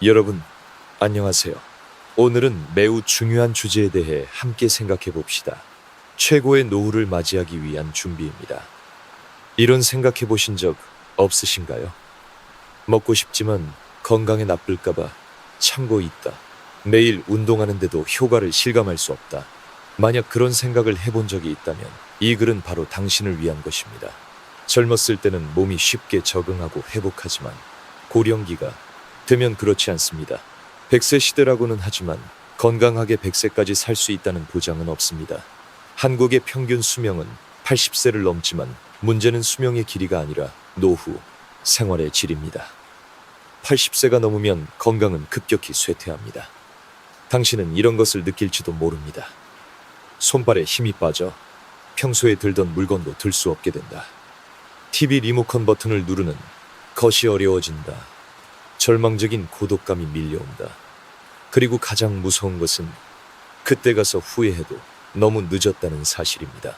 여러분, 안녕하세요. 오늘은 매우 중요한 주제에 대해 함께 생각해 봅시다. 최고의 노후를 맞이하기 위한 준비입니다. 이런 생각해 보신 적 없으신가요? 먹고 싶지만 건강에 나쁠까봐 참고 있다. 매일 운동하는데도 효과를 실감할 수 없다. 만약 그런 생각을 해본 적이 있다면 이 글은 바로 당신을 위한 것입니다. 젊었을 때는 몸이 쉽게 적응하고 회복하지만 고령기가 되면 그렇지 않습니다. 100세 시대라고는 하지만 건강하게 100세까지 살 수 있다는 보장은 없습니다. 한국의 평균 수명은 80세를 넘지만 문제는 수명의 길이가 아니라 노후, 생활의 질입니다. 80세가 넘으면 건강은 급격히 쇠퇴합니다. 당신은 이런 것을 느낄지도 모릅니다. 손발에 힘이 빠져 평소에 들던 물건도 들 수 없게 된다. TV 리모컨 버튼을 누르는 것이 어려워진다. 절망적인 고독감이 밀려온다. 그리고 가장 무서운 것은 그때 가서 후회해도 너무 늦었다는 사실입니다.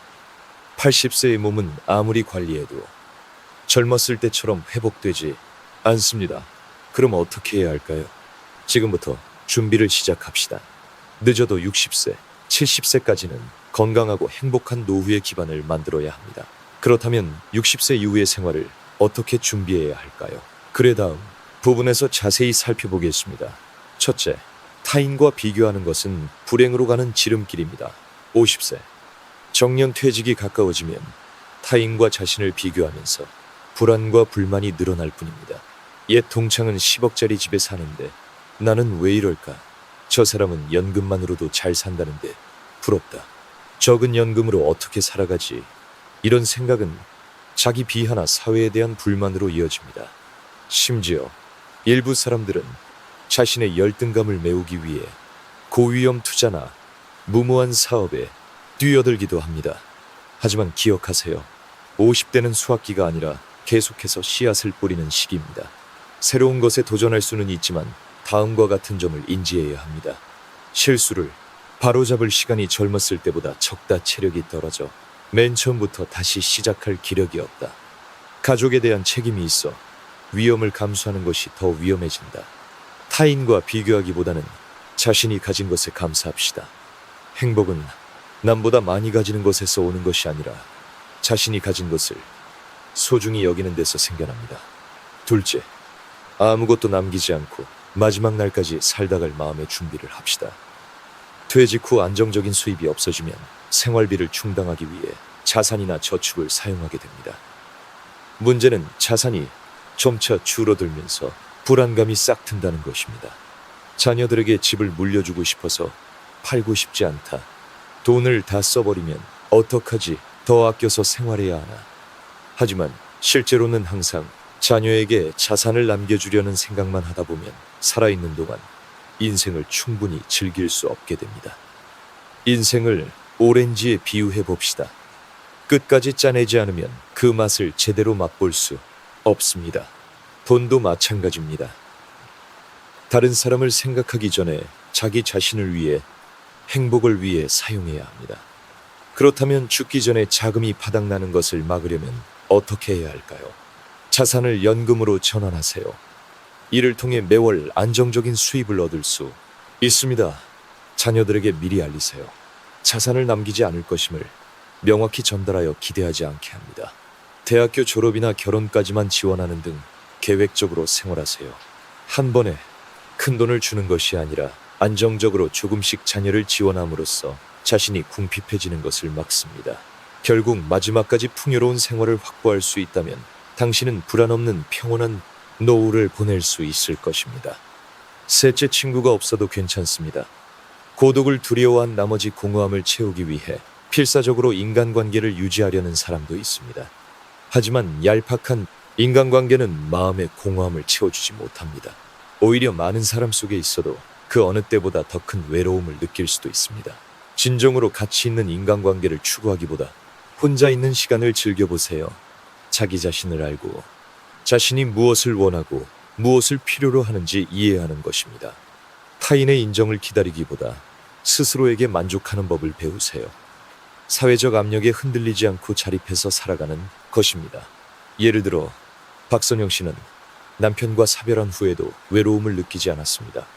80세의 몸은 아무리 관리해도 젊었을 때처럼 회복되지 않습니다. 그럼 어떻게 해야 할까요? 지금부터 준비를 시작합시다. 늦어도 60세, 70세까지는 건강하고 행복한 노후의 기반을 만들어야 합니다. 그렇다면 60세 이후의 생활을 어떻게 준비해야 할까요? 글의 다음 부분에서 자세히 살펴보겠습니다. 첫째, 타인과 비교하는 것은 불행으로 가는 지름길입니다. 50세, 정년퇴직이 가까워지면 타인과 자신을 비교하면서 불안과 불만이 늘어날 뿐입니다. 옛 동창은 10억짜리 집에 사는데 나는 왜 이럴까? 저 사람은 연금만으로도 잘 산다는데 부럽다. 적은 연금으로 어떻게 살아가지? 이런 생각은 자기 비하나 사회에 대한 불만으로 이어집니다. 심지어 일부 사람들은 자신의 열등감을 메우기 위해 고위험 투자나 무모한 사업에 뛰어들기도 합니다. 하지만 기억하세요. 50대는 수확기가 아니라 계속해서 씨앗을 뿌리는 시기입니다. 새로운 것에 도전할 수는 있지만 다음과 같은 점을 인지해야 합니다. 실수를 바로잡을 시간이 젊었을 때보다 적다. 체력이 떨어져 맨 처음부터 다시 시작할 기력이 없다. 가족에 대한 책임이 있어 위험을 감수하는 것이 더 위험해진다. 타인과 비교하기보다는 자신이 가진 것에 감사합시다. 행복은 남보다 많이 가지는 것에서 오는 것이 아니라 자신이 가진 것을 소중히 여기는 데서 생겨납니다. 둘째, 아무것도 남기지 않고 마지막 날까지 살다 갈 마음의 준비를 합시다. 퇴직 후 안정적인 수입이 없어지면 생활비를 충당하기 위해 자산이나 저축을 사용하게 됩니다. 문제는 자산이 점차 줄어들면서 불안감이 싹 튼다는 것입니다. 자녀들에게 집을 물려주고 싶어서 팔고 싶지 않다. 돈을 다 써버리면 어떡하지? 더 아껴서 생활해야 하나? 하지만 실제로는 항상 자녀에게 자산을 남겨주려는 생각만 하다 보면 살아있는 동안 인생을 충분히 즐길 수 없게 됩니다. 인생을 오렌지에 비유해 봅시다. 끝까지 짜내지 않으면 그 맛을 제대로 맛볼 수 없습니다. 돈도 마찬가지입니다. 다른 사람을 생각하기 전에 자기 자신을 위해, 행복을 위해 사용해야 합니다. 그렇다면 죽기 전에 자금이 바닥나는 것을 막으려면 어떻게 해야 할까요? 자산을 연금으로 전환하세요. 이를 통해 매월 안정적인 수입을 얻을 수 있습니다. 자녀들에게 미리 알리세요. 자산을 남기지 않을 것임을 명확히 전달하여 기대하지 않게 합니다. 대학교 졸업이나 결혼까지만 지원하는 등 계획적으로 생활하세요. 한 번에 큰 돈을 주는 것이 아니라 안정적으로 조금씩 자녀를 지원함으로써 자신이 궁핍해지는 것을 막습니다. 결국 마지막까지 풍요로운 생활을 확보할 수 있다면 당신은 불안 없는 평온한 노후를 보낼 수 있을 것입니다. 셋째, 친구가 없어도 괜찮습니다. 고독을 두려워한 나머지 공허함을 채우기 위해 필사적으로 인간관계를 유지하려는 사람도 있습니다. 하지만 얄팍한 인간관계는 마음의 공허함을 채워주지 못합니다. 오히려 많은 사람 속에 있어도 그 어느 때보다 더 큰 외로움을 느낄 수도 있습니다. 진정으로 가치 있는 인간관계를 추구하기보다 혼자 있는 시간을 즐겨보세요. 자기 자신을 알고 자신이 무엇을 원하고 무엇을 필요로 하는지 이해하는 것입니다. 타인의 인정을 기다리기보다 스스로에게 만족하는 법을 배우세요. 사회적 압력에 흔들리지 않고 자립해서 살아가는 것입니다. 예를 들어 박선영 씨는 남편과 사별한 후에도 외로움을 느끼지 않았습니다.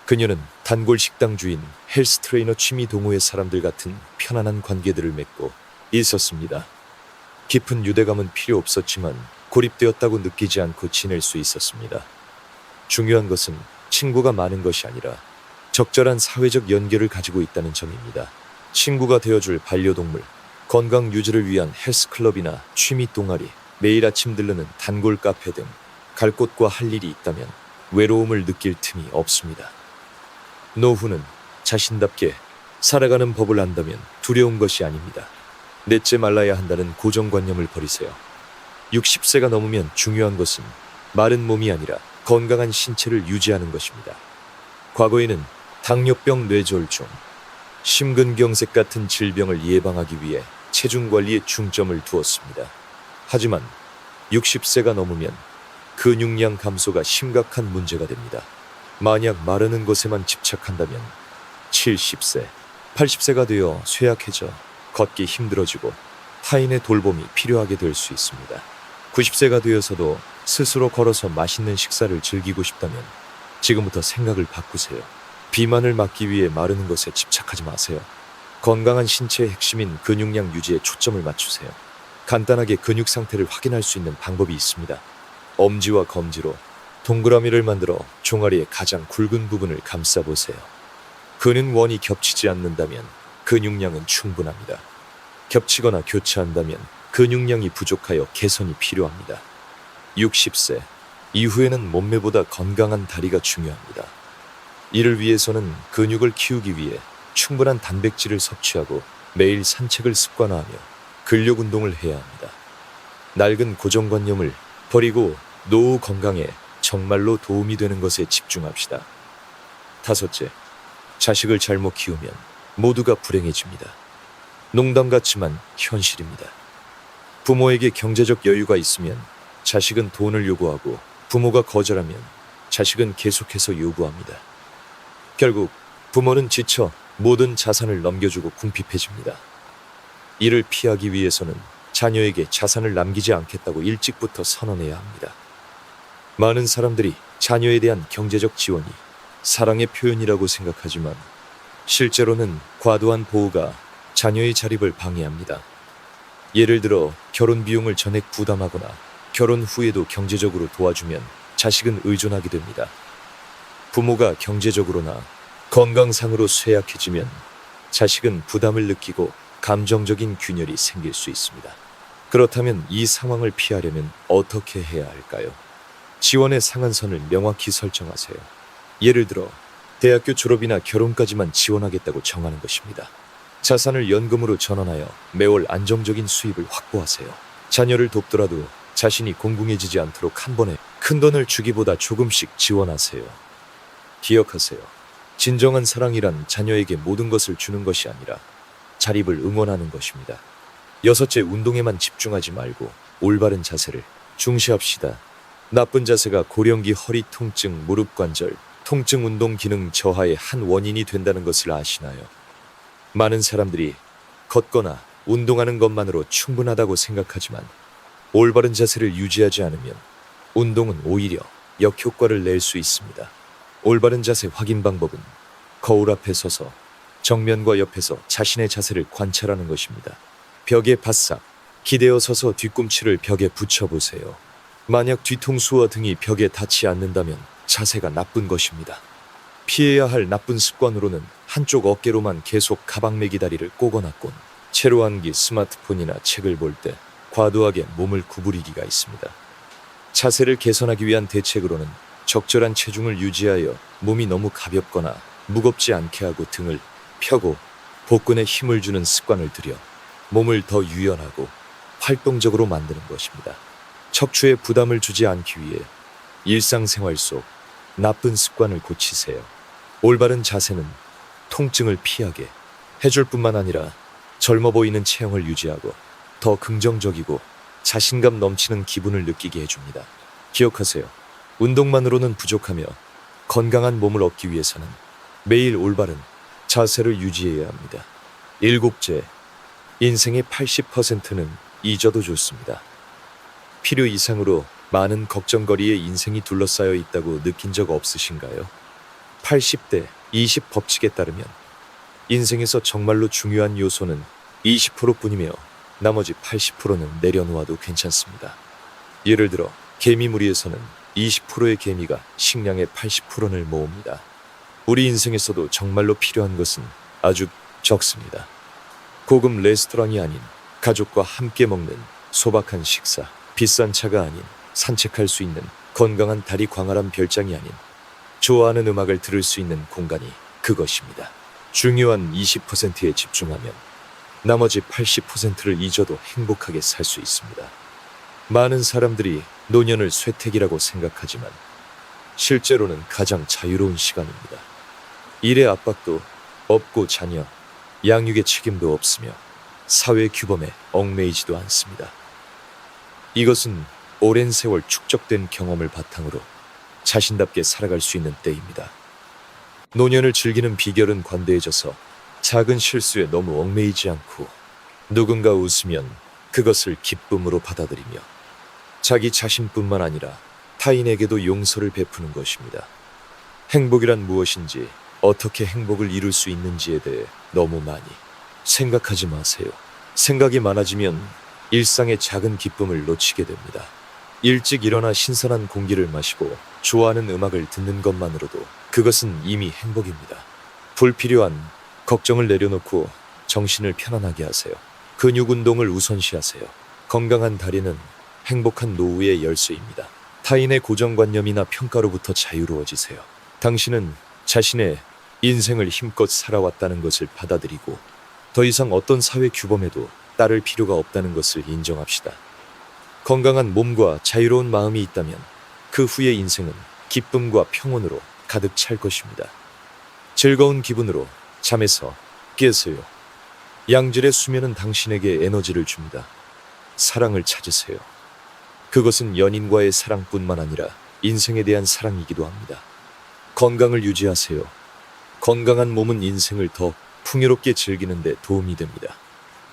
그녀는 단골 식당 주인, 헬스 트레이너, 취미 동호회 사람들 같은 편안한 관계들을 맺고 있었습니다. 깊은 유대감은 필요 없었지만 고립되었다고 느끼지 않고 지낼 수 있었습니다. 중요한 것은 친구가 많은 것이 아니라 적절한 사회적 연결을 가지고 있다는 점입니다. 친구가 되어줄 반려동물, 건강 유지를 위한 헬스클럽이나 취미 동아리, 매일 아침 들르는 단골 카페 등 갈 곳과 할 일이 있다면 외로움을 느낄 틈이 없습니다. 노후는 자신답게 살아가는 법을 안다면 두려운 것이 아닙니다. 넷째 말라야 한다는 고정관념을 버리세요. 60세가 넘으면 중요한 것은 마른 몸이 아니라 건강한 신체를 유지하는 것입니다. 과거에는 당뇨병, 뇌졸중, 심근경색 같은 질병을 예방하기 위해 체중 관리에 중점을 두었습니다. 하지만 60세가 넘으면 근육량 감소가 심각한 문제가 됩니다. 만약 마르는 것에만 집착한다면 70세, 80세가 되어 쇠약해져 걷기 힘들어지고 타인의 돌봄이 필요하게 될 수 있습니다. 90세가 되어서도 스스로 걸어서 맛있는 식사를 즐기고 싶다면 지금부터 생각을 바꾸세요. 비만을 막기 위해 마르는 것에 집착하지 마세요. 건강한 신체의 핵심인 근육량 유지에 초점을 맞추세요. 간단하게 근육 상태를 확인할 수 있는 방법이 있습니다. 엄지와 검지로 동그라미를 만들어 종아리의 가장 굵은 부분을 감싸보세요. 근은 원이 겹치지 않는다면 근육량은 충분합니다. 겹치거나 교차한다면 근육량이 부족하여 개선이 필요합니다. 60세 이후에는 몸매보다 건강한 다리가 중요합니다. 이를 위해서는 근육을 키우기 위해 충분한 단백질을 섭취하고 매일 산책을 습관화하며 근력 운동을 해야 합니다. 낡은 고정관념을 버리고 노후 건강에 정말로 도움이 되는 것에 집중합시다. 다섯째, 자식을 잘못 키우면 모두가 불행해집니다. 농담 같지만 현실입니다. 부모에게 경제적 여유가 있으면 자식은 돈을 요구하고 부모가 거절하면 자식은 계속해서 요구합니다. 결국 부모는 지쳐 모든 자산을 넘겨주고 궁핍해집니다. 이를 피하기 위해서는 자녀에게 자산을 남기지 않겠다고 일찍부터 선언해야 합니다. 많은 사람들이 자녀에 대한 경제적 지원이 사랑의 표현이라고 생각하지만 실제로는 과도한 보호가 자녀의 자립을 방해합니다. 예를 들어 결혼 비용을 전액 부담하거나 결혼 후에도 경제적으로 도와주면 자식은 의존하게 됩니다. 부모가 경제적으로나 건강상으로 쇠약해지면 자식은 부담을 느끼고 감정적인 균열이 생길 수 있습니다. 그렇다면 이 상황을 피하려면 어떻게 해야 할까요? 지원의 상한선을 명확히 설정하세요. 예를 들어 대학교 졸업이나 결혼까지만 지원하겠다고 정하는 것입니다. 자산을 연금으로 전환하여 매월 안정적인 수입을 확보하세요. 자녀를 돕더라도 자신이 공공해지지 않도록 한 번에 큰 돈을 주기보다 조금씩 지원하세요. 기억하세요. 진정한 사랑이란 자녀에게 모든 것을 주는 것이 아니라 자립을 응원하는 것입니다. 여섯째, 운동에만 집중하지 말고 올바른 자세를 중시합시다. 나쁜 자세가 고령기 허리 통증, 무릎 관절, 통증, 운동 기능 저하의 한 원인이 된다는 것을 아시나요? 많은 사람들이 걷거나 운동하는 것만으로 충분하다고 생각하지만 올바른 자세를 유지하지 않으면 운동은 오히려 역효과를 낼 수 있습니다. 올바른 자세 확인 방법은 거울 앞에 서서 정면과 옆에서 자신의 자세를 관찰하는 것입니다. 벽에 바싹 기대어 서서 뒤꿈치를 벽에 붙여보세요. 만약 뒤통수와 등이 벽에 닿지 않는다면 자세가 나쁜 것입니다. 피해야 할 나쁜 습관으로는 한쪽 어깨로만 계속 가방 매기 다리를 꼬거나 채로 앉기, 스마트폰이나 책을 볼 때 과도하게 몸을 구부리기가 있습니다. 자세를 개선하기 위한 대책으로는 적절한 체중을 유지하여 몸이 너무 가볍거나 무겁지 않게 하고 등을 펴고 복근에 힘을 주는 습관을 들여 몸을 더 유연하고 활동적으로 만드는 것입니다. 척추에 부담을 주지 않기 위해 일상생활 속 나쁜 습관을 고치세요. 올바른 자세는 통증을 피하게 해줄 뿐만 아니라 젊어 보이는 체형을 유지하고 더 긍정적이고 자신감 넘치는 기분을 느끼게 해줍니다. 기억하세요. 운동만으로는 부족하며 건강한 몸을 얻기 위해서는 매일 올바른 자세를 유지해야 합니다. 일곱째, 인생의 80%는 잊어도 좋습니다. 필요 이상으로 많은 걱정거리에 인생이 둘러싸여 있다고 느낀 적 없으신가요? 80대 20 법칙에 따르면 인생에서 정말로 중요한 요소는 20%뿐이며 나머지 80%는 내려놓아도 괜찮습니다. 예를 들어 개미무리에서는 20%의 개미가 식량의 80%를 모읍니다. 우리 인생에서도 정말로 필요한 것은 아주 적습니다. 고급 레스토랑이 아닌 가족과 함께 먹는 소박한 식사, 비싼 차가 아닌 산책할 수 있는 건강한 다리 광활한 별장이 아닌 좋아하는 음악을 들을 수 있는 공간이 그것입니다. 중요한 20%에 집중하면 나머지 80%를 잊어도 행복하게 살 수 있습니다. 많은 사람들이 노년을 쇠퇴기라고 생각하지만 실제로는 가장 자유로운 시간입니다. 일의 압박도 없고 자녀, 양육의 책임도 없으며 사회 규범에 얽매이지도 않습니다. 이것은 오랜 세월 축적된 경험을 바탕으로 자신답게 살아갈 수 있는 때입니다. 노년을 즐기는 비결은 관대해져서 작은 실수에 너무 얽매이지 않고 누군가 웃으면 그것을 기쁨으로 받아들이며 자기 자신뿐만 아니라 타인에게도 용서를 베푸는 것입니다. 행복이란 무엇인지, 어떻게 행복을 이룰 수 있는지에 대해 너무 많이 생각하지 마세요. 생각이 많아지면 일상의 작은 기쁨을 놓치게 됩니다. 일찍 일어나 신선한 공기를 마시고 좋아하는 음악을 듣는 것만으로도 그것은 이미 행복입니다. 불필요한 걱정을 내려놓고 정신을 편안하게 하세요. 근육 운동을 우선시하세요. 건강한 다리는 행복한 노후의 열쇠입니다. 타인의 고정관념이나 평가로부터 자유로워지세요. 당신은 자신의 인생을 힘껏 살아왔다는 것을 받아들이고 더 이상 어떤 사회 규범에도 따를 필요가 없다는 것을 인정합시다. 건강한 몸과 자유로운 마음이 있다면 그 후의 인생은 기쁨과 평온으로 가득 찰 것입니다. 즐거운 기분으로 잠에서 깨세요. 양질의 수면은 당신에게 에너지를 줍니다. 사랑을 찾으세요. 그것은 연인과의 사랑뿐만 아니라 인생에 대한 사랑이기도 합니다. 건강을 유지하세요. 건강한 몸은 인생을 더 풍요롭게 즐기는 데 도움이 됩니다.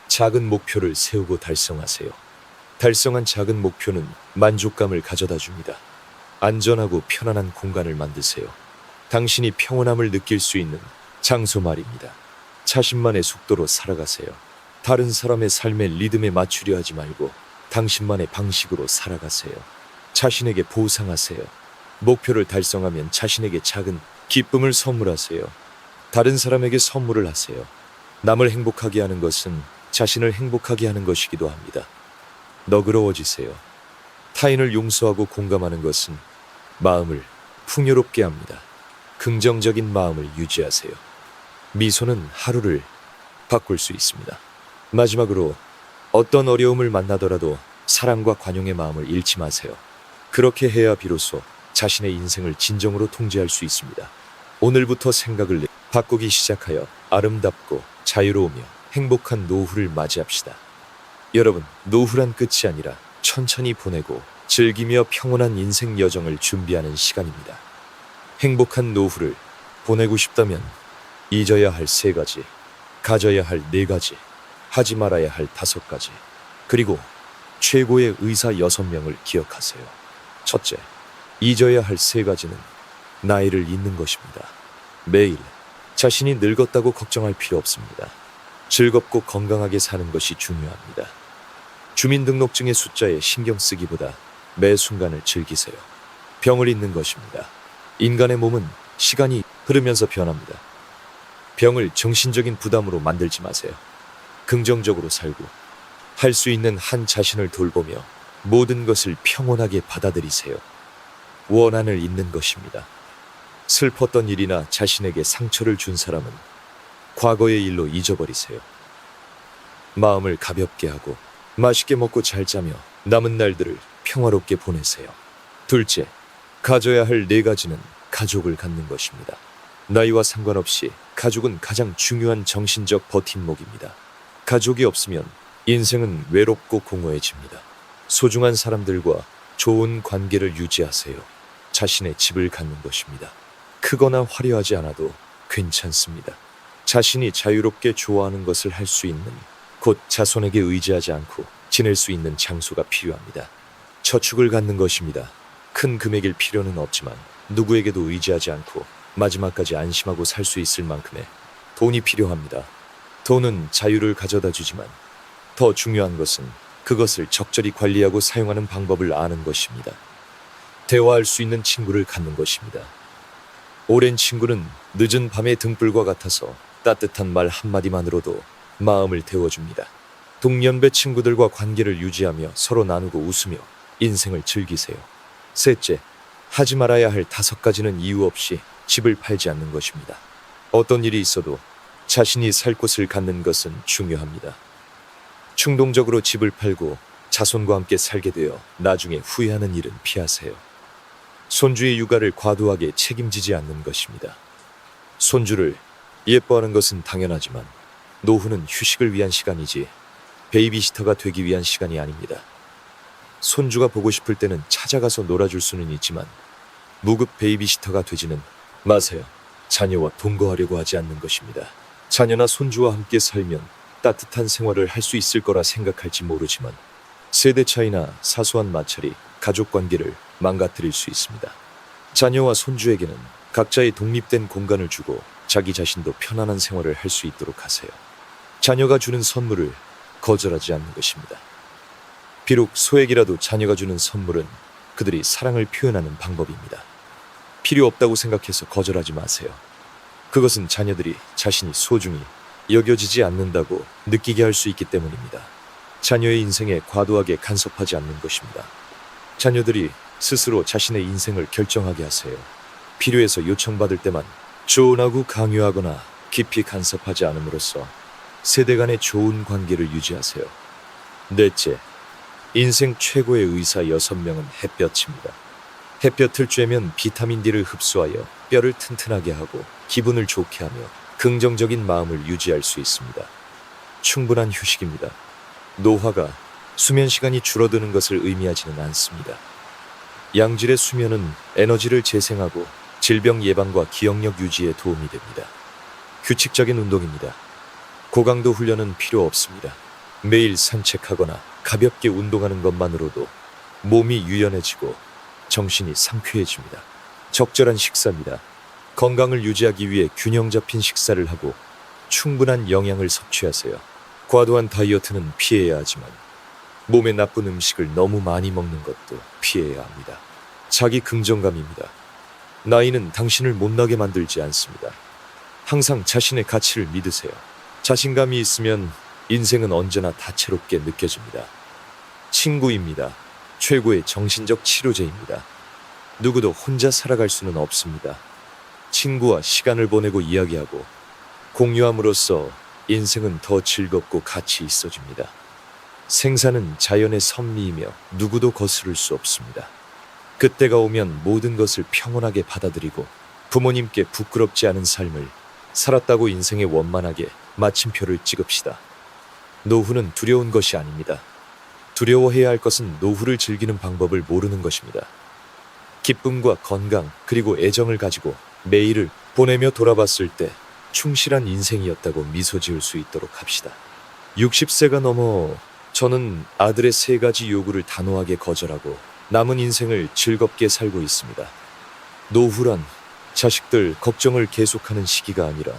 작은 목표를 세우고 달성하세요. 달성한 작은 목표는 만족감을 가져다 줍니다. 안전하고 편안한 공간을 만드세요. 당신이 평온함을 느낄 수 있는 장소 말입니다. 자신만의 속도로 살아가세요. 다른 사람의 삶의 리듬에 맞추려 하지 말고 당신만의 방식으로 살아가세요. 자신에게 보상하세요. 목표를 달성하면 자신에게 작은 기쁨을 선물하세요. 다른 사람에게 선물을 하세요. 남을 행복하게 하는 것은 자신을 행복하게 하는 것이기도 합니다. 너그러워지세요. 타인을 용서하고 공감하는 것은 마음을 풍요롭게 합니다. 긍정적인 마음을 유지하세요. 미소는 하루를 바꿀 수 있습니다. 마지막으로 어떤 어려움을 만나더라도 사랑과 관용의 마음을 잃지 마세요. 그렇게 해야 비로소 자신의 인생을 진정으로 통제할 수 있습니다. 오늘부터 생각을 바꾸기 시작하여 아름답고 자유로우며 행복한 노후를 맞이합시다. 여러분, 노후란 끝이 아니라 천천히 보내고 즐기며 평온한 인생 여정을 준비하는 시간입니다. 행복한 노후를 보내고 싶다면 잊어야 할 3가지, 가져야 할 4가지, 하지 말아야 할 5가지, 그리고 최고의 의사 6명을 기억하세요. 첫째, 잊어야 할 3가지는 나이를 잊는 것입니다. 매일 자신이 늙었다고 걱정할 필요 없습니다. 즐겁고 건강하게 사는 것이 중요합니다. 주민등록증의 숫자에 신경 쓰기보다 매 순간을 즐기세요. 병을 잊는 것입니다. 인간의 몸은 시간이 흐르면서 변합니다. 병을 정신적인 부담으로 만들지 마세요. 긍정적으로 살고 할 수 있는 한 자신을 돌보며 모든 것을 평온하게 받아들이세요. 원한을 잊는 것입니다. 슬펐던 일이나 자신에게 상처를 준 사람은 과거의 일로 잊어버리세요. 마음을 가볍게 하고 맛있게 먹고 잘 자며 남은 날들을 평화롭게 보내세요. 둘째, 가져야 할 4가지는 가족을 갖는 것입니다. 나이와 상관없이 가족은 가장 중요한 정신적 버팀목입니다. 가족이 없으면 인생은 외롭고 공허해집니다. 소중한 사람들과 좋은 관계를 유지하세요. 자신의 집을 갖는 것입니다. 크거나 화려하지 않아도 괜찮습니다. 자신이 자유롭게 좋아하는 것을 할 수 있는, 곧 자손에게 의지하지 않고 지낼 수 있는 장소가 필요합니다. 저축을 갖는 것입니다. 큰 금액일 필요는 없지만 누구에게도 의지하지 않고 마지막까지 안심하고 살 수 있을 만큼의 돈이 필요합니다. 돈은 자유를 가져다 주지만 더 중요한 것은 그것을 적절히 관리하고 사용하는 방법을 아는 것입니다. 대화할 수 있는 친구를 갖는 것입니다. 오랜 친구는 늦은 밤의 등불과 같아서 따뜻한 말 한마디만으로도 마음을 데워줍니다. 동년배 친구들과 관계를 유지하며 서로 나누고 웃으며 인생을 즐기세요. 셋째, 하지 말아야 할 5가지는 이유 없이 집을 팔지 않는 것입니다. 어떤 일이 있어도 자신이 살 곳을 갖는 것은 중요합니다. 충동적으로 집을 팔고 자손과 함께 살게 되어 나중에 후회하는 일은 피하세요. 손주의 육아를 과도하게 책임지지 않는 것입니다. 손주를 예뻐하는 것은 당연하지만 노후는 휴식을 위한 시간이지 베이비시터가 되기 위한 시간이 아닙니다. 손주가 보고 싶을 때는 찾아가서 놀아줄 수는 있지만 무급 베이비시터가 되지는 마세요. 자녀와 동거하려고 하지 않는 것입니다. 자녀나 손주와 함께 살면 따뜻한 생활을 할 수 있을 거라 생각할지 모르지만 세대 차이나 사소한 마찰이 가족 관계를 망가뜨릴 수 있습니다. 자녀와 손주에게는 각자의 독립된 공간을 주고 자기 자신도 편안한 생활을 할 수 있도록 하세요. 자녀가 주는 선물을 거절하지 않는 것입니다. 비록 소액이라도 자녀가 주는 선물은 그들이 사랑을 표현하는 방법입니다. 필요 없다고 생각해서 거절하지 마세요. 그것은 자녀들이 자신이 소중히 여겨지지 않는다고 느끼게 할 수 있기 때문입니다. 자녀의 인생에 과도하게 간섭하지 않는 것입니다. 자녀들이 스스로 자신의 인생을 결정하게 하세요. 필요해서 요청받을 때만 조언하고 강요하거나 깊이 간섭하지 않음으로써 세대 간의 좋은 관계를 유지하세요. 넷째, 인생 최고의 의사 6명은 햇볕입니다. 햇볕을 쬐면 비타민 D를 흡수하여 뼈를 튼튼하게 하고 기분을 좋게 하며 긍정적인 마음을 유지할 수 있습니다. 충분한 휴식입니다. 노화가 수면 시간이 줄어드는 것을 의미하지는 않습니다. 양질의 수면은 에너지를 재생하고 질병 예방과 기억력 유지에 도움이 됩니다. 규칙적인 운동입니다. 고강도 훈련은 필요 없습니다. 매일 산책하거나 가볍게 운동하는 것만으로도 몸이 유연해지고 정신이 상쾌해집니다. 적절한 식사입니다. 건강을 유지하기 위해 균형 잡힌 식사를 하고 충분한 영양을 섭취하세요. 과도한 다이어트는 피해야 하지만 몸에 나쁜 음식을 너무 많이 먹는 것도 피해야 합니다. 자기 긍정감입니다. 나이는 당신을 못나게 만들지 않습니다. 항상 자신의 가치를 믿으세요. 자신감이 있으면 인생은 언제나 다채롭게 느껴집니다. 친구입니다. 최고의 정신적 치료제입니다. 누구도 혼자 살아갈 수는 없습니다. 친구와 시간을 보내고 이야기하고 공유함으로써 인생은 더 즐겁고 가치 있어집니다. 생사는 자연의 섭리이며 누구도 거스를 수 없습니다. 그때가 오면 모든 것을 평온하게 받아들이고 부모님께 부끄럽지 않은 삶을 살았다고 인생에 원만하게 마침표를 찍읍시다. 노후는 두려운 것이 아닙니다. 두려워해야 할 것은 노후를 즐기는 방법을 모르는 것입니다. 기쁨과 건강 그리고 애정을 가지고 매일을 보내며 돌아봤을 때 충실한 인생이었다고 미소 지을 수 있도록 합시다. 60세가 넘어 저는 아들의 3가지 요구를 단호하게 거절하고 남은 인생을 즐겁게 살고 있습니다. 노후란 자식들 걱정을 계속하는 시기가 아니라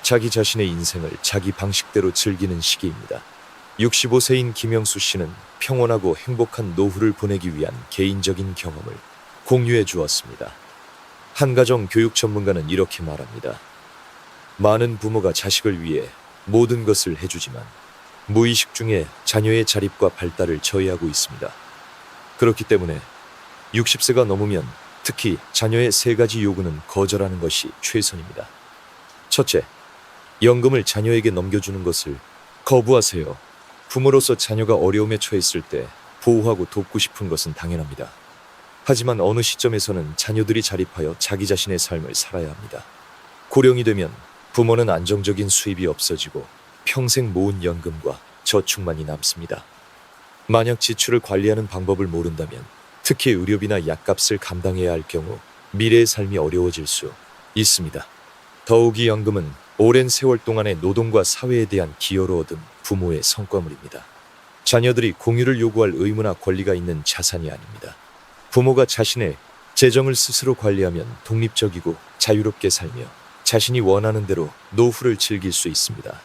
자기 자신의 인생을 자기 방식대로 즐기는 시기입니다. 65세인 김영수 씨는 평온하고 행복한 노후를 보내기 위한 개인적인 경험을 공유해 주었습니다. 한가정 교육 전문가는 이렇게 말합니다. 많은 부모가 자식을 위해 모든 것을 해주지만 무의식 중에 자녀의 자립과 발달을 저해하고 있습니다. 그렇기 때문에 60세가 넘으면 특히 자녀의 3가지 요구는 거절하는 것이 최선입니다. 첫째, 연금을 자녀에게 넘겨주는 것을 거부하세요. 부모로서 자녀가 어려움에 처했을 때 보호하고 돕고 싶은 것은 당연합니다. 하지만 어느 시점에서는 자녀들이 자립하여 자기 자신의 삶을 살아야 합니다. 고령이 되면 부모는 안정적인 수입이 없어지고 평생 모은 연금과 저축만이 남습니다. 만약 지출을 관리하는 방법을 모른다면 특히 의료비나 약값을 감당해야 할 경우 미래의 삶이 어려워질 수 있습니다. 더욱이 연금은 오랜 세월 동안의 노동과 사회에 대한 기여로 얻은 부모의 성과물입니다. 자녀들이 공유를 요구할 의무나 권리가 있는 자산이 아닙니다. 부모가 자신의 재정을 스스로 관리하면 독립적이고 자유롭게 살며 자신이 원하는 대로 노후를 즐길 수 있습니다.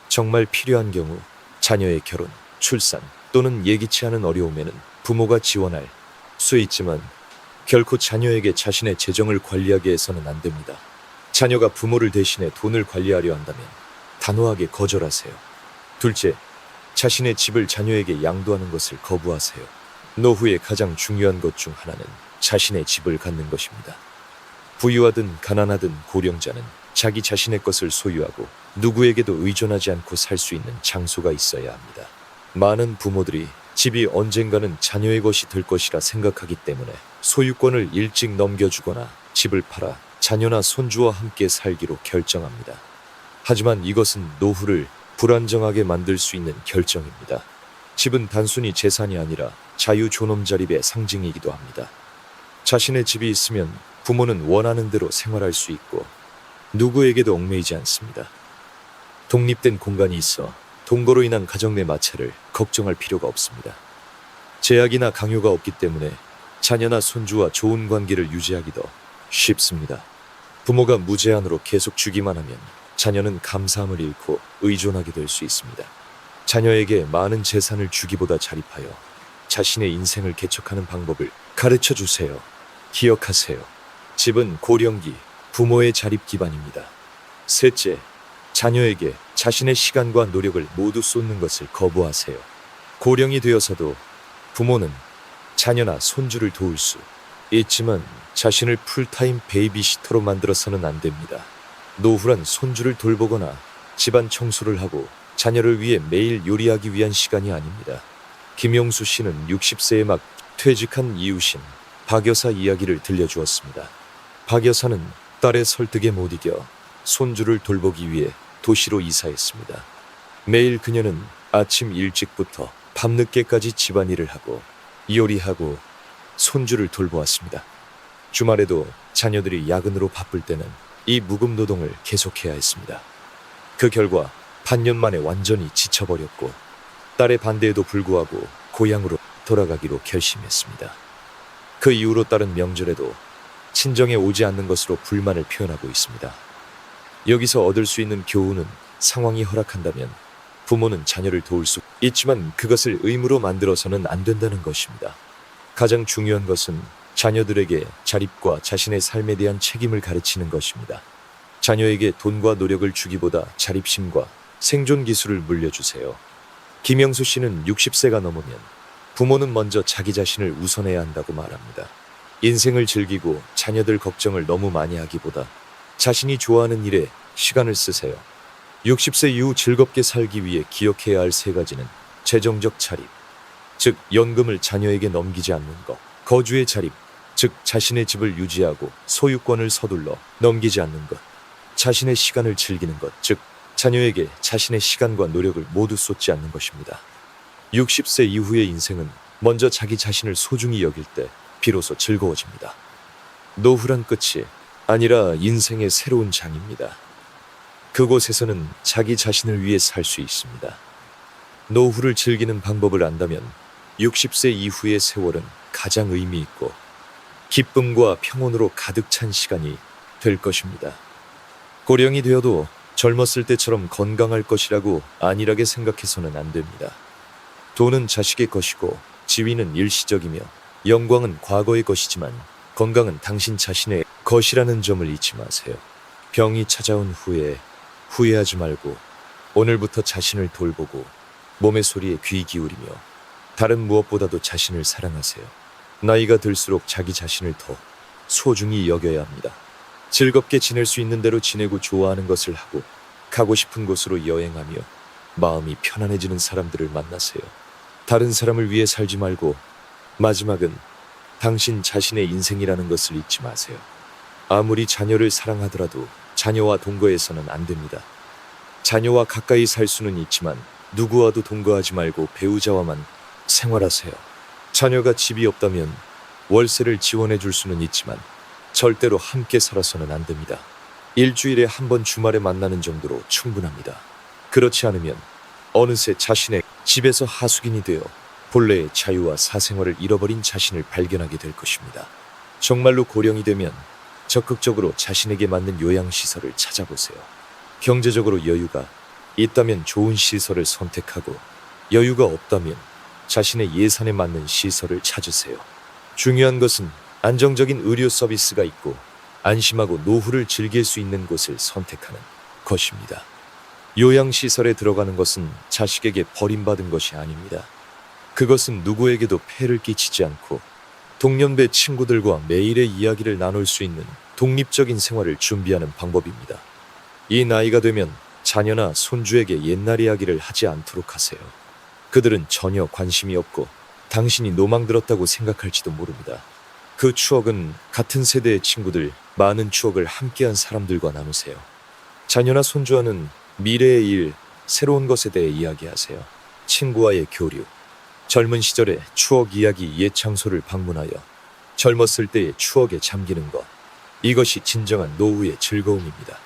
정말 필요한 경우 자녀의 결혼, 출산 또는 예기치 않은 어려움에는 부모가 지원할 수 있지만 결코 자녀에게 자신의 재정을 관리하게 해서는 안 됩니다. 자녀가 부모를 대신해 돈을 관리하려 한다면 단호하게 거절하세요. 둘째, 자신의 집을 자녀에게 양도하는 것을 거부하세요. 노후의 가장 중요한 것 중 하나는 자신의 집을 갖는 것입니다. 부유하든 가난하든 고령자는 자기 자신의 것을 소유하고 누구에게도 의존하지 않고 살 수 있는 장소가 있어야 합니다. 많은 부모들이 집이 언젠가는 자녀의 것이 될 것이라 생각하기 때문에 소유권을 일찍 넘겨주거나 집을 팔아 자녀나 손주와 함께 살기로 결정합니다. 하지만 이것은 노후를 불안정하게 만들 수 있는 결정입니다. 집은 단순히 재산이 아니라 자유존엄자립의 상징이기도 합니다. 자신의 집이 있으면 부모는 원하는 대로 생활할 수 있고 누구에게도 얽매이지 않습니다. 독립된 공간이 있어 동거로 인한 가정 내 마찰을 걱정할 필요가 없습니다. 제약이나 강요가 없기 때문에 자녀나 손주와 좋은 관계를 유지하기 더 쉽습니다. 부모가 무제한으로 계속 주기만 하면 자녀는 감사함을 잃고 의존하게 될 수 있습니다. 자녀에게 많은 재산을 주기보다 자립하여 자신의 인생을 개척하는 방법을 가르쳐 주세요. 기억하세요. 집은 고령기 부모의 자립 기반입니다. 셋째, 자녀에게 자신의 시간과 노력을 모두 쏟는 것을 거부하세요. 고령이 되어서도 부모는 자녀나 손주를 도울 수 있지만 자신을 풀타임 베이비시터로 만들어서는 안 됩니다. 노후란 손주를 돌보거나 집안 청소를 하고 자녀를 위해 매일 요리하기 위한 시간이 아닙니다. 김용수 씨는 60세에 막 퇴직한 이웃인 박 여사 이야기를 들려주었습니다. 박 여사는 딸의 설득에 못 이겨 손주를 돌보기 위해 도시로 이사했습니다. 매일 그녀는 아침 일찍부터 밤늦게까지 집안일을 하고 요리하고 손주를 돌보았습니다. 주말에도 자녀들이 야근으로 바쁠 때는 이 무급 노동을 계속해야 했습니다. 그 결과 반년 만에 완전히 지쳐버렸고 딸의 반대에도 불구하고 고향으로 돌아가기로 결심했습니다. 그 이후로 딸은 명절에도 친정에 오지 않는 것으로 불만을 표현하고 있습니다. 여기서 얻을 수 있는 교훈은 상황이 허락한다면 부모는 자녀를 도울 수 있지만 그것을 의무로 만들어서는 안 된다는 것입니다. 가장 중요한 것은 자녀들에게 자립과 자신의 삶에 대한 책임을 가르치는 것입니다. 자녀에게 돈과 노력을 주기보다 자립심과 생존 기술을 물려주세요. 김영수 씨는 60세가 넘으면 부모는 먼저 자기 자신을 우선해야 한다고 말합니다. 인생을 즐기고 자녀들 걱정을 너무 많이 하기보다 자신이 좋아하는 일에 시간을 쓰세요. 60세 이후 즐겁게 살기 위해 기억해야 할 세 가지는 재정적 자립, 즉 연금을 자녀에게 넘기지 않는 것, 거주의 자립, 즉 자신의 집을 유지하고 소유권을 서둘러 넘기지 않는 것, 자신의 시간을 즐기는 것, 즉 자녀에게 자신의 시간과 노력을 모두 쏟지 않는 것입니다. 60세 이후의 인생은 먼저 자기 자신을 소중히 여길 때 비로소 즐거워집니다. 노후란 끝이 아니라 인생의 새로운 장입니다. 그곳에서는 자기 자신을 위해 살 수 있습니다. 노후를 즐기는 방법을 안다면 60세 이후의 세월은 가장 의미 있고 기쁨과 평온으로 가득 찬 시간이 될 것입니다. 고령이 되어도 젊었을 때처럼 건강할 것이라고 안일하게 생각해서는 안 됩니다. 돈은 자식의 것이고 지위는 일시적이며 영광은 과거의 것이지만 건강은 당신 자신의 것이라는 점을 잊지 마세요. 병이 찾아온 후에 후회하지 말고 오늘부터 자신을 돌보고 몸의 소리에 귀 기울이며 다른 무엇보다도 자신을 사랑하세요. 나이가 들수록 자기 자신을 더 소중히 여겨야 합니다. 즐겁게 지낼 수 있는 대로 지내고 좋아하는 것을 하고 가고 싶은 곳으로 여행하며 마음이 편안해지는 사람들을 만나세요. 다른 사람을 위해 살지 말고 마지막은 당신 자신의 인생이라는 것을 잊지 마세요. 아무리 자녀를 사랑하더라도 자녀와 동거해서는 안 됩니다. 자녀와 가까이 살 수는 있지만 누구와도 동거하지 말고 배우자와만 생활하세요. 자녀가 집이 없다면 월세를 지원해 줄 수는 있지만 절대로 함께 살아서는 안 됩니다. 일주일에 한 번 주말에 만나는 정도로 충분합니다. 그렇지 않으면 어느새 자신의 집에서 하숙인이 되어 본래의 자유와 사생활을 잃어버린 자신을 발견하게 될 것입니다. 정말로 고령이 되면 적극적으로 자신에게 맞는 요양시설을 찾아보세요. 경제적으로 여유가 있다면 좋은 시설을 선택하고 여유가 없다면 자신의 예산에 맞는 시설을 찾으세요. 중요한 것은 안정적인 의료 서비스가 있고 안심하고 노후를 즐길 수 있는 곳을 선택하는 것입니다. 요양시설에 들어가는 것은 자식에게 버림받은 것이 아닙니다. 그것은 누구에게도 폐를 끼치지 않고 동년배 친구들과 매일의 이야기를 나눌 수 있는 독립적인 생활을 준비하는 방법입니다. 이 나이가 되면 자녀나 손주에게 옛날 이야기를 하지 않도록 하세요. 그들은 전혀 관심이 없고 당신이 노망 들었다고 생각할지도 모릅니다. 그 추억은 같은 세대의 친구들, 많은 추억을 함께한 사람들과 나누세요. 자녀나 손주와는 미래의 일, 새로운 것에 대해 이야기하세요. 친구와의 교류, 젊은 시절의 추억 이야기, 옛 장소를 방문하여 젊었을 때의 추억에 잠기는 것, 이것이 진정한 노후의 즐거움입니다.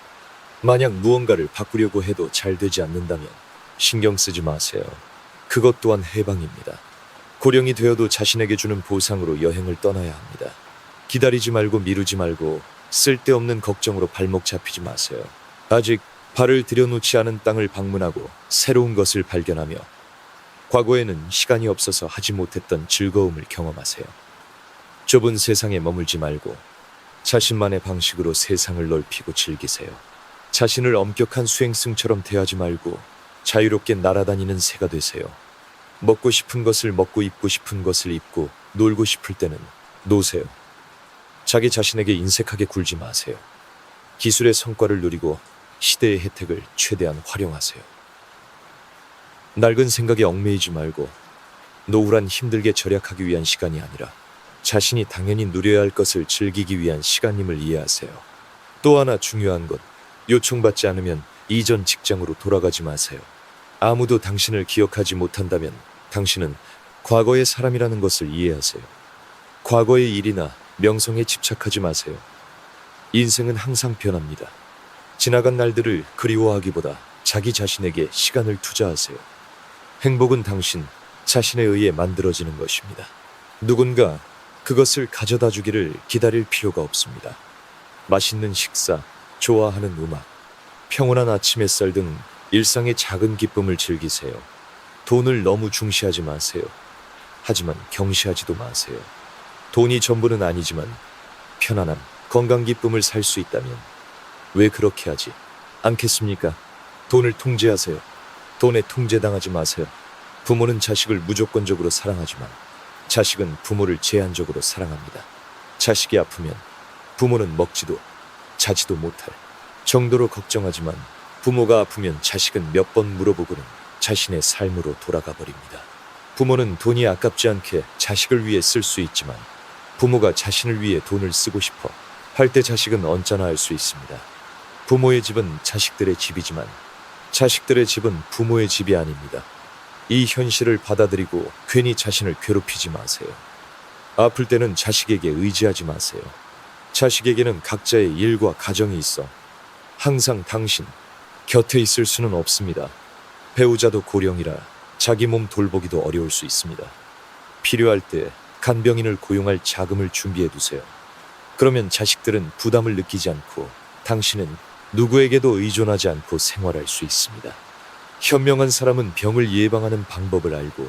만약 무언가를 바꾸려고 해도 잘 되지 않는다면 신경 쓰지 마세요. 그것 또한 해방입니다. 고령이 되어도 자신에게 주는 보상으로 여행을 떠나야 합니다. 기다리지 말고 미루지 말고 쓸데없는 걱정으로 발목 잡히지 마세요. 아직 발을 들여놓지 않은 땅을 방문하고 새로운 것을 발견하며 과거에는 시간이 없어서 하지 못했던 즐거움을 경험하세요. 좁은 세상에 머물지 말고 자신만의 방식으로 세상을 넓히고 즐기세요. 자신을 엄격한 수행승처럼 대하지 말고 자유롭게 날아다니는 새가 되세요. 먹고 싶은 것을 먹고 입고 싶은 것을 입고 놀고 싶을 때는 노세요. 자기 자신에게 인색하게 굴지 마세요. 기술의 성과를 누리고 시대의 혜택을 최대한 활용하세요. 낡은 생각에 얽매이지 말고 노후란 힘들게 절약하기 위한 시간이 아니라 자신이 당연히 누려야 할 것을 즐기기 위한 시간임을 이해하세요. 또 하나 중요한 것, 요청받지 않으면 이전 직장으로 돌아가지 마세요. 아무도 당신을 기억하지 못한다면 당신은 과거의 사람이라는 것을 이해하세요. 과거의 일이나 명성에 집착하지 마세요. 인생은 항상 변합니다. 지나간 날들을 그리워하기보다 자기 자신에게 시간을 투자하세요. 행복은 당신 자신에 의해 만들어지는 것입니다. 누군가 그것을 가져다 주기를 기다릴 필요가 없습니다. 맛있는 식사, 좋아하는 음악, 평온한 아침 햇살 등 일상의 작은 기쁨을 즐기세요. 돈을 너무 중시하지 마세요. 하지만 경시하지도 마세요. 돈이 전부는 아니지만 편안함, 건강 기쁨을 살 수 있다면 왜 그렇게 하지 않겠습니까? 돈을 통제하세요. 돈에 통제당하지 마세요. 부모는 자식을 무조건적으로 사랑하지만 자식은 부모를 제한적으로 사랑합니다. 자식이 아프면 부모는 먹지도 자지도 못할 정도로 걱정하지만 부모가 아프면 자식은 몇 번 물어보고는 자신의 삶으로 돌아가 버립니다. 부모는 돈이 아깝지 않게 자식을 위해 쓸 수 있지만 부모가 자신을 위해 돈을 쓰고 싶어 할 때 자식은 언짢아 할 수 있습니다. 부모의 집은 자식들의 집이지만 자식들의 집은 부모의 집이 아닙니다. 이 현실을 받아들이고 괜히 자신을 괴롭히지 마세요. 아플 때는 자식에게 의지하지 마세요. 자식에게는 각자의 일과 가정이 있어 항상 당신 곁에 있을 수는 없습니다. 배우자도 고령이라 자기 몸 돌보기도 어려울 수 있습니다. 필요할 때 간병인을 고용할 자금을 준비해 두세요. 그러면 자식들은 부담을 느끼지 않고 당신은 누구에게도 의존하지 않고 생활할 수 있습니다. 현명한 사람은 병을 예방하는 방법을 알고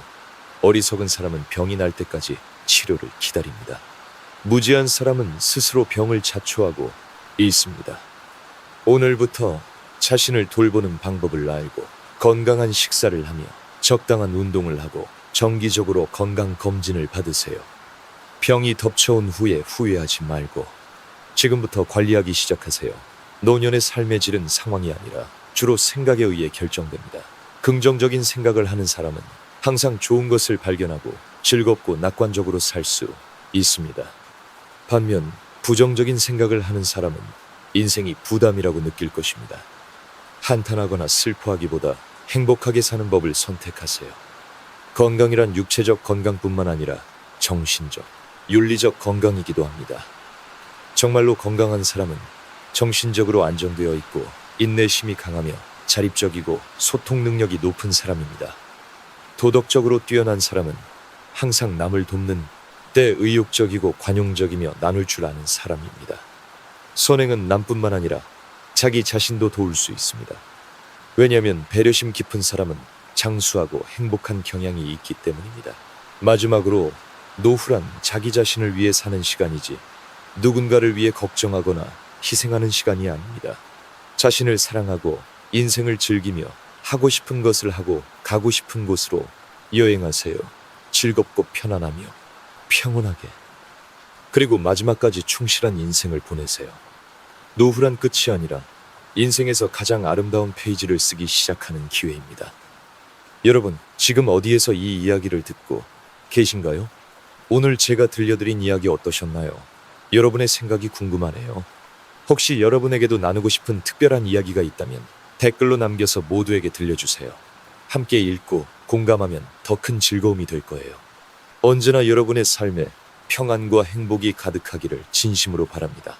어리석은 사람은 병이 날 때까지 치료를 기다립니다. 무지한 사람은 스스로 병을 자초하고 있습니다. 오늘부터 자신을 돌보는 방법을 알고 건강한 식사를 하며 적당한 운동을 하고 정기적으로 건강 검진을 받으세요. 병이 덮쳐온 후에 후회하지 말고 지금부터 관리하기 시작하세요. 노년의 삶의 질은 상황이 아니라 주로 생각에 의해 결정됩니다. 긍정적인 생각을 하는 사람은 항상 좋은 것을 발견하고 즐겁고 낙관적으로 살 수 있습니다. 반면 부정적인 생각을 하는 사람은 인생이 부담이라고 느낄 것입니다. 한탄하거나 슬퍼하기보다 행복하게 사는 법을 선택하세요. 건강이란 육체적 건강뿐만 아니라 정신적, 윤리적 건강이기도 합니다. 정말로 건강한 사람은 정신적으로 안정되어 있고 인내심이 강하며 자립적이고 소통 능력이 높은 사람입니다. 도덕적으로 뛰어난 사람은 항상 남을 돕는 때 의욕적이고 관용적이며 나눌 줄 아는 사람입니다. 선행은 남뿐만 아니라 자기 자신도 도울 수 있습니다. 왜냐하면 배려심 깊은 사람은 장수하고 행복한 경향이 있기 때문입니다. 마지막으로 노후란 자기 자신을 위해 사는 시간이지 누군가를 위해 걱정하거나 희생하는 시간이 아닙니다. 자신을 사랑하고 인생을 즐기며 하고 싶은 것을 하고 가고 싶은 곳으로 여행하세요. 즐겁고 편안하며 평온하게. 그리고 마지막까지 충실한 인생을 보내세요. 노후란 끝이 아니라 인생에서 가장 아름다운 페이지를 쓰기 시작하는 기회입니다. 여러분, 지금 어디에서 이 이야기를 듣고 계신가요? 오늘 제가 들려드린 이야기 어떠셨나요? 여러분의 생각이 궁금하네요. 혹시 여러분에게도 나누고 싶은 특별한 이야기가 있다면 댓글로 남겨서 모두에게 들려주세요. 함께 읽고 공감하면 더 큰 즐거움이 될 거예요. 언제나 여러분의 삶에 평안과 행복이 가득하기를 진심으로 바랍니다.